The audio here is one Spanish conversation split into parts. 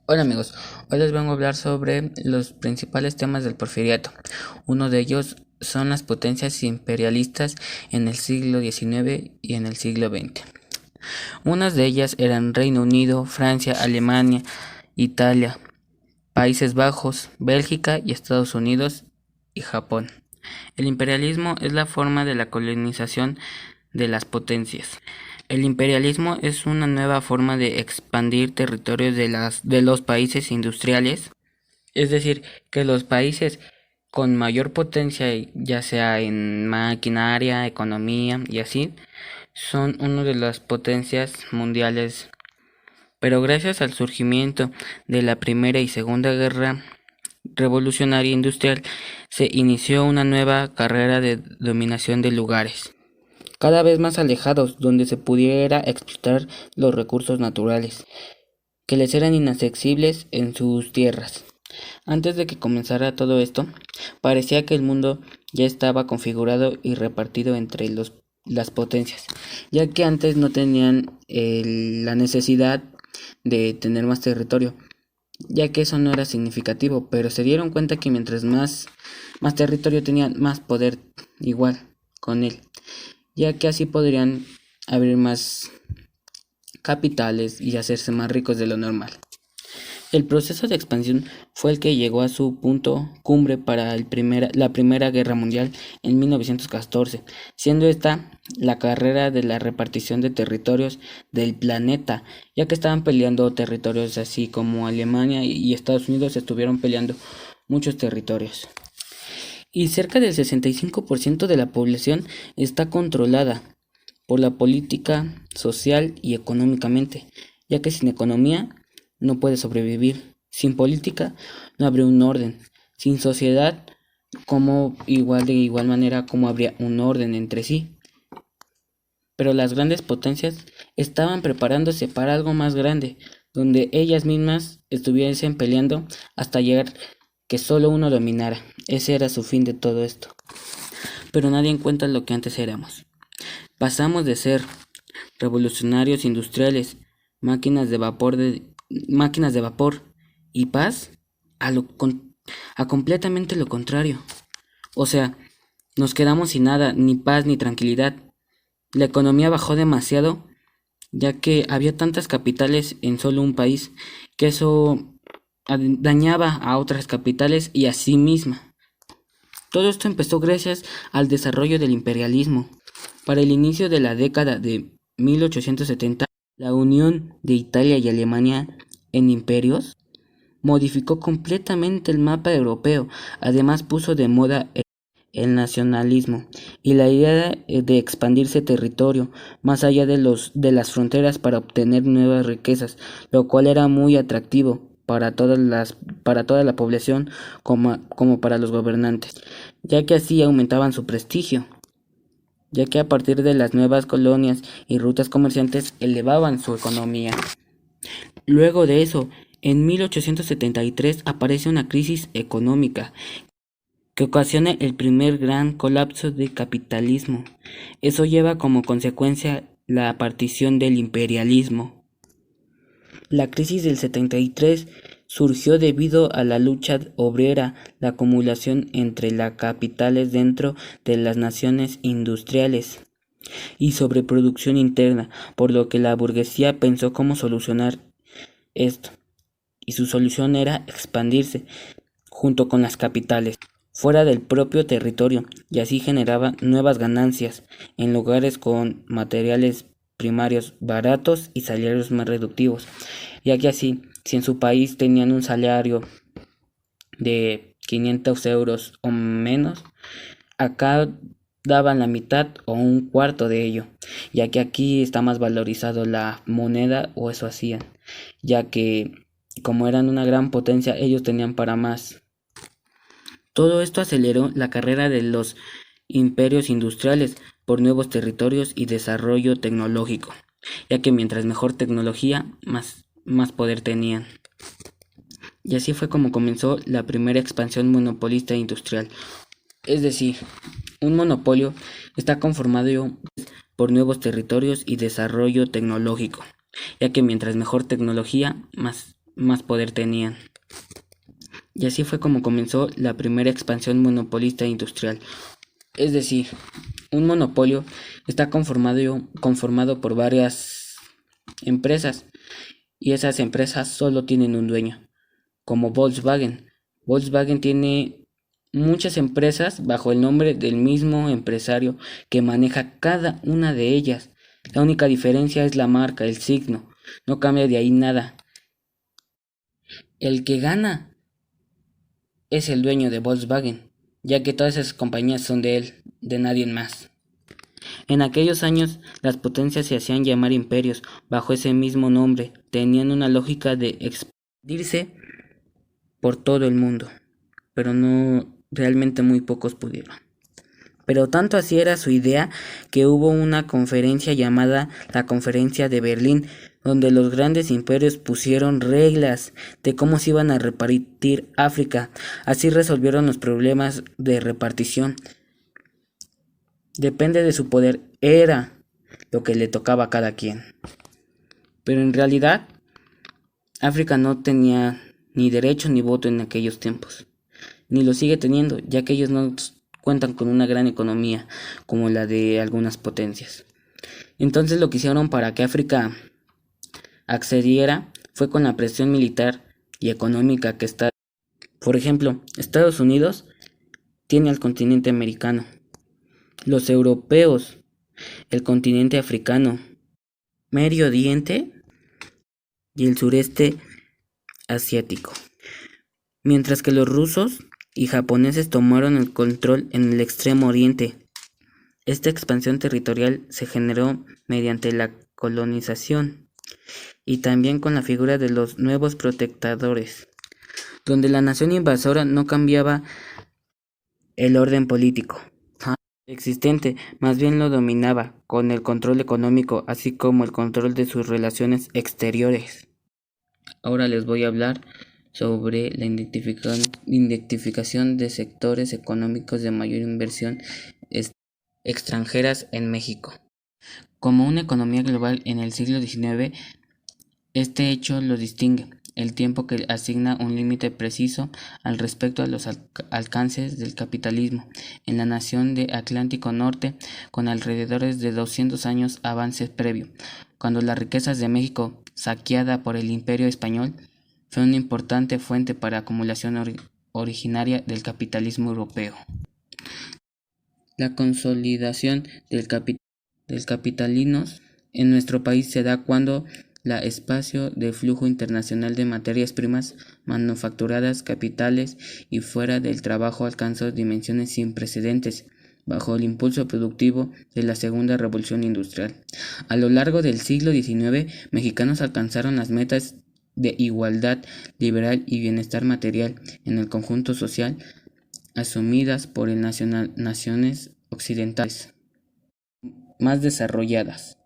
Hola amigos, hoy les vengo a hablar sobre los principales temas del Porfiriato. Uno de ellos son las potencias imperialistas en el siglo XIX y en el siglo XX. Unas de ellas eran Reino Unido, Francia, Alemania, Italia, Países Bajos, Bélgica y Estados Unidos y Japón. El imperialismo es la forma de la colonización de las potencias. El imperialismo es una nueva forma de expandir territorios de los países industriales, es decir, que los países con mayor potencia, ya sea en maquinaria, economía y así, son una de las potencias mundiales. Pero gracias al surgimiento de la Primera y Segunda Guerra Revolucionaria Industrial, se inició una nueva carrera de dominación de lugares cada vez más alejados donde se pudiera explotar los recursos naturales, que les eran inaccesibles en sus tierras. Antes de que comenzara todo esto, parecía que el mundo ya estaba configurado y repartido entre las potencias, ya que antes no tenían la necesidad de tener más territorio, ya que eso no era significativo, pero se dieron cuenta que mientras más territorio tenían, más poder igual con él, ya que así podrían abrir más capitales y hacerse más ricos de lo normal. El proceso de expansión fue el que llegó a su punto cumbre para la Primera Guerra Mundial en 1914, siendo esta la carrera de la repartición de territorios del planeta, ya que estaban peleando territorios así como Alemania y Estados Unidos estuvieron peleando muchos territorios. Y cerca del 65% de la población está controlada por la política social y económicamente, ya que sin economía no puede sobrevivir, sin política no habría un orden, sin sociedad de igual manera como habría un orden entre sí. Pero las grandes potencias estaban preparándose para algo más grande, donde ellas mismas estuviesen peleando hasta llegar que solo uno dominara. Ese era su fin de todo esto. Pero nadie encuentra lo que antes éramos. Pasamos de ser revolucionarios industriales, máquinas de vapor y paz a completamente lo contrario. O sea, nos quedamos sin nada, ni paz ni tranquilidad. La economía bajó demasiado, ya que había tantas capitales en solo un país, que eso dañaba a otras capitales y a sí misma. Todo esto empezó gracias al desarrollo del imperialismo. Para el inicio de la década de 1870, la unión de Italia y Alemania en imperios modificó completamente el mapa europeo. Además puso de moda el nacionalismo y la idea de expandirse territorio más allá de las fronteras para obtener nuevas riquezas, lo cual era muy atractivo para toda la población como para los gobernantes, ya que así aumentaban su prestigio, ya que a partir de las nuevas colonias y rutas comerciantes elevaban su economía. Luego de eso, en 1873 aparece una crisis económica que ocasiona el primer gran colapso del capitalismo. Eso lleva como consecuencia la partición del imperialismo. La crisis del 73 surgió debido a la lucha obrera, la acumulación entre las capitales dentro de las naciones industriales y sobreproducción interna, por lo que la burguesía pensó cómo solucionar esto, y su solución era expandirse junto con las capitales fuera del propio territorio, y así generaba nuevas ganancias en lugares con materiales primarios baratos y salarios más reductivos, ya que así, si en su país tenían un salario de 500 euros o menos, acá daban la mitad o un cuarto de ello, ya que aquí está más valorizado la moneda, o eso hacían, ya que como eran una gran potencia, ellos tenían para más. Todo esto aceleró la carrera de los imperios industriales por nuevos territorios y desarrollo tecnológico, ya que mientras mejor tecnología, más poder tenían. Y así fue como comenzó la primera expansión monopolista industrial. Es decir, un monopolio está conformado por nuevos territorios y desarrollo tecnológico, ya que mientras mejor tecnología, más poder tenían. Y así fue como comenzó la primera expansión monopolista industrial. Es decir, un monopolio está conformado por varias empresas y esas empresas solo tienen un dueño, como Volkswagen. Volkswagen tiene muchas empresas bajo el nombre del mismo empresario que maneja cada una de ellas. La única diferencia es la marca, el signo. No cambia de ahí nada. El que gana es el dueño de Volkswagen, ya que todas esas compañías son de él, de nadie más. En aquellos años, las potencias se hacían llamar imperios bajo ese mismo nombre, tenían una lógica de expandirse por todo el mundo, pero no realmente muy pocos pudieron. Pero tanto así era su idea que hubo una conferencia llamada la Conferencia de Berlín, donde los grandes imperios pusieron reglas de cómo se iban a repartir África. Así resolvieron los problemas de repartición. Depende de su poder, era lo que le tocaba a cada quien. Pero en realidad, África no tenía ni derecho ni voto en aquellos tiempos, ni lo sigue teniendo, ya que ellos no cuentan con una gran economía como la de algunas potencias. Entonces lo que hicieron para que África accediera fue con la presión militar y económica que está. Por ejemplo, Estados Unidos tiene al continente americano, los europeos, el continente africano, Medio Oriente y el sureste asiático, mientras que los rusos y japoneses tomaron el control en el extremo oriente. Esta expansión territorial se generó mediante la colonización y también con la figura de los nuevos protectores, donde la nación invasora no cambiaba el orden político existente, más bien lo dominaba, con el control económico, así como el control de sus relaciones exteriores. Ahora les voy a hablar sobre la identificación de sectores económicos de mayor inversión extranjeras en México. Como una economía global en el siglo XIX, este hecho lo distingue el tiempo que asigna un límite preciso al respecto a los alcances del capitalismo en la nación de Atlántico Norte, con alrededores de 200 años avance previo, cuando las riquezas de México, saqueada por el Imperio Español, fue una importante fuente para acumulación originaria del capitalismo europeo. La consolidación del capitalinos en nuestro país se da cuando la espacio de flujo internacional de materias primas manufacturadas, capitales y fuera del trabajo alcanzó dimensiones sin precedentes bajo el impulso productivo de la segunda revolución industrial. A lo largo del siglo XIX, mexicanos alcanzaron las metas de igualdad liberal y bienestar material en el conjunto social asumidas por el naciones occidentales más desarrolladas.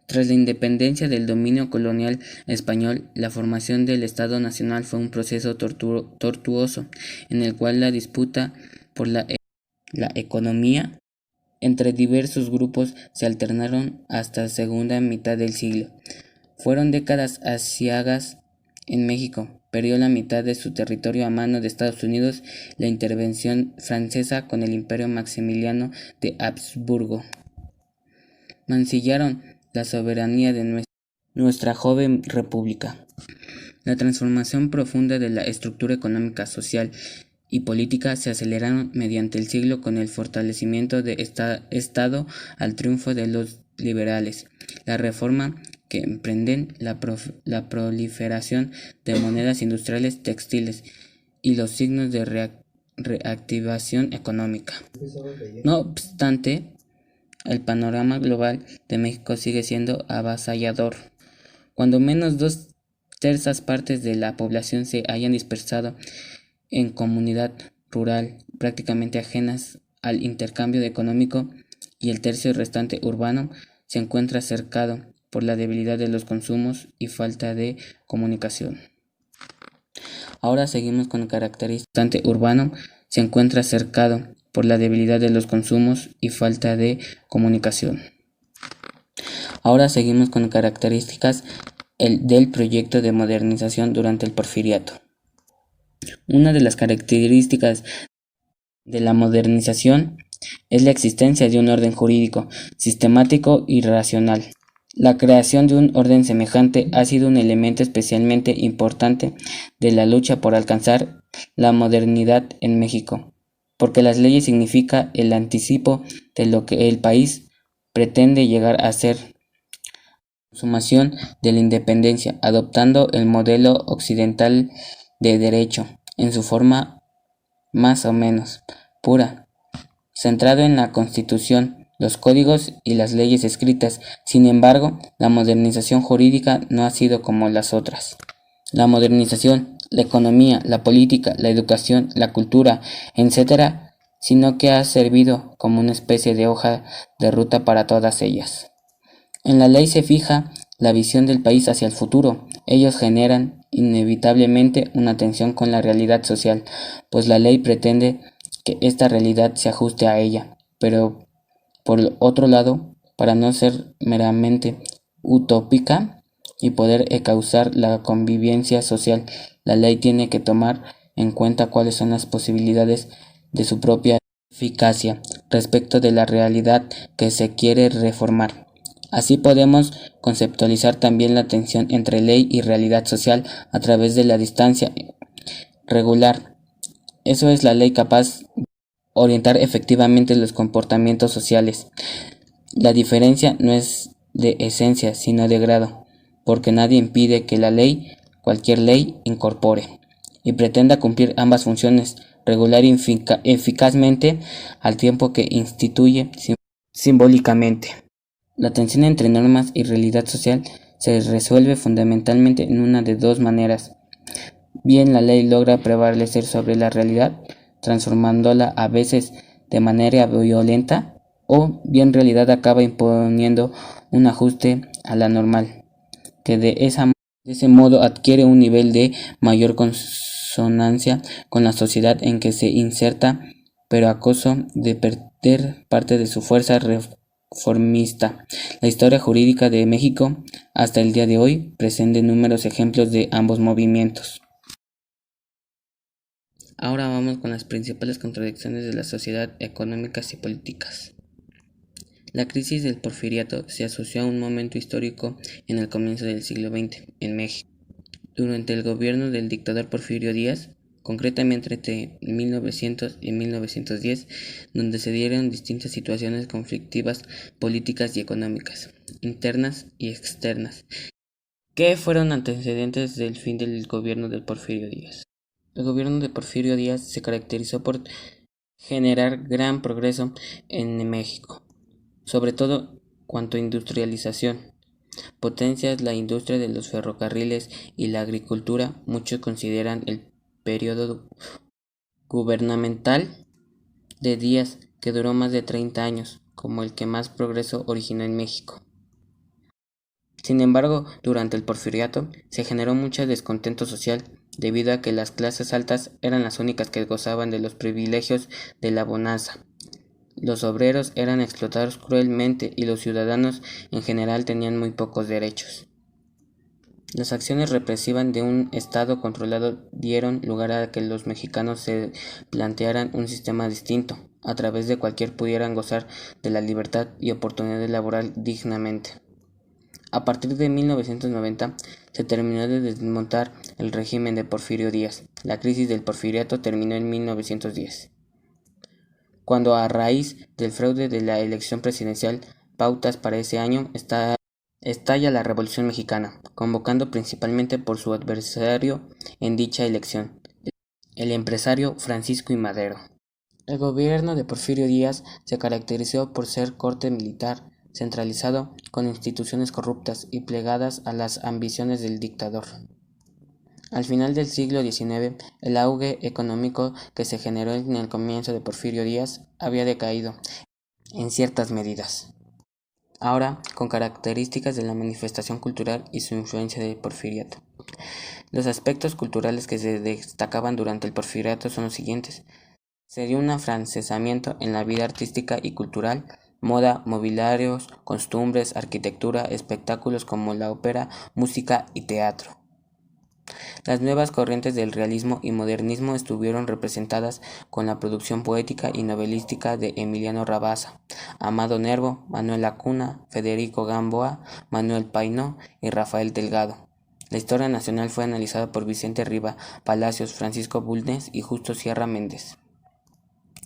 Tras la independencia del dominio colonial español, la formación del Estado Nacional fue un proceso tortuoso, en el cual la disputa por la economía entre diversos grupos se alternaron hasta la segunda mitad del siglo. Fueron décadas aciagas en México. Perdió la mitad de su territorio a mano de Estados Unidos, la intervención francesa con el Imperio Maximiliano de Habsburgo. Mancillaron la soberanía de nuestra joven república. La transformación profunda de la estructura económica, social y política se aceleraron mediante el siglo con el fortalecimiento de Estado al triunfo de los liberales. La reforma que emprenden la proliferación de monedas industriales textiles y los signos de reactivación económica. No obstante, el panorama global de México sigue siendo avasallador. Cuando menos 2/3 partes de la población se hayan dispersado en comunidad rural, prácticamente ajenas al intercambio económico, y el tercio restante urbano se encuentra cercado por la debilidad de los consumos y falta de comunicación. Ahora seguimos con características urbano se encuentra cercado por la debilidad de los consumos y falta de comunicación. Ahora seguimos con características del proyecto de modernización durante el Porfiriato. Una de las características de la modernización es la existencia de un orden jurídico, sistemático y racional. La creación de un orden semejante ha sido un elemento especialmente importante de la lucha por alcanzar la modernidad en México, porque las leyes significan el anticipo de lo que el país pretende llegar a ser. Consumación de la independencia, adoptando el modelo occidental de derecho en su forma más o menos pura, centrado en la Constitución, los códigos y las leyes escritas. Sin embargo, la modernización jurídica no ha sido como las otras. La modernización, la economía, la política, la educación, la cultura, etc., sino que ha servido como una especie de hoja de ruta para todas ellas. En la ley se fija la visión del país hacia el futuro. Ellos generan inevitablemente una tensión con la realidad social, pues la ley pretende que esta realidad se ajuste a ella. Pero, por otro lado, para no ser meramente utópica y poder causar la convivencia social, la ley tiene que tomar en cuenta cuáles son las posibilidades de su propia eficacia respecto de la realidad que se quiere reformar. Así podemos conceptualizar también la tensión entre ley y realidad social a través de la distancia regular. Eso es la ley capaz de orientar efectivamente los comportamientos sociales. La diferencia no es de esencia, sino de grado, porque nadie impide que la ley, cualquier ley, incorpore y pretenda cumplir ambas funciones, regular eficazmente al tiempo que instituye simbólicamente. La tensión entre normas y realidad social se resuelve fundamentalmente en una de dos maneras. Bien la ley logra prevalecer sobre la realidad, transformándola a veces de manera violenta, o bien realidad acaba imponiendo un ajuste a la normal, que de ese modo adquiere un nivel de mayor consonancia con la sociedad en que se inserta, pero a costo de perder parte de su fuerza reformista. La historia jurídica de México hasta el día de hoy presenta numerosos ejemplos de ambos movimientos. Ahora vamos con las principales contradicciones de la sociedad económicas y políticas. La crisis del Porfiriato se asoció a un momento histórico en el comienzo del siglo XX en México. Durante el gobierno del dictador Porfirio Díaz, concretamente entre 1900 y 1910, donde se dieron distintas situaciones conflictivas políticas y económicas, internas y externas, que fueron antecedentes del fin del gobierno de Porfirio Díaz. El gobierno de Porfirio Díaz se caracterizó por generar gran progreso en México, sobre todo cuanto a industrialización. Potencias la industria de los ferrocarriles y la agricultura. Muchos consideran el periodo gubernamental de Díaz, que duró más de 30 años, como el que más progreso originó en México. Sin embargo, durante el Porfiriato se generó mucho descontento social, debido a que las clases altas eran las únicas que gozaban de los privilegios de la bonanza. Los obreros eran explotados cruelmente y los ciudadanos en general tenían muy pocos derechos. Las acciones represivas de un Estado controlado dieron lugar a que los mexicanos se plantearan un sistema distinto, a través del cual pudieran gozar de la libertad y oportunidad laboral dignamente. A partir de 1990 se terminó de desmontar el régimen de Porfirio Díaz. La crisis del Porfiriato terminó en 1910. Cuando, a raíz del fraude de la elección presidencial, pautas para ese año, estalla la Revolución Mexicana, convocando principalmente por su adversario en dicha elección, el empresario Francisco I. Madero. El gobierno de Porfirio Díaz se caracterizó por ser corte militar, centralizado, con instituciones corruptas y plegadas a las ambiciones del dictador. Al final del siglo XIX, el auge económico que se generó en el comienzo de Porfirio Díaz había decaído en ciertas medidas. Ahora, con características de la manifestación cultural y su influencia del Porfiriato. Los aspectos culturales que se destacaban durante el Porfiriato son los siguientes. Se dio un afrancesamiento en la vida artística y cultural, moda, mobiliarios, costumbres, arquitectura, espectáculos como la ópera, música y teatro. Las nuevas corrientes del realismo y modernismo estuvieron representadas con la producción poética y novelística de Emiliano Rabasa, Amado Nervo, Manuel Lacuna, Federico Gamboa, Manuel Painó y Rafael Delgado. La historia nacional fue analizada por Vicente Riva Palacios, Francisco Bulnes y Justo Sierra Méndez.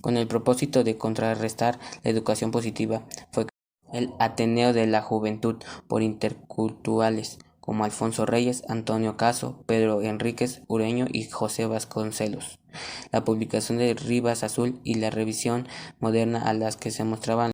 Con el propósito de contrarrestar la educación positiva, fue el Ateneo de la Juventud por interculturales como Alfonso Reyes, Antonio Caso, Pedro Enríquez Ureño y José Vasconcelos. La publicación de Rivas Azul y la revisión moderna a las que se mostraban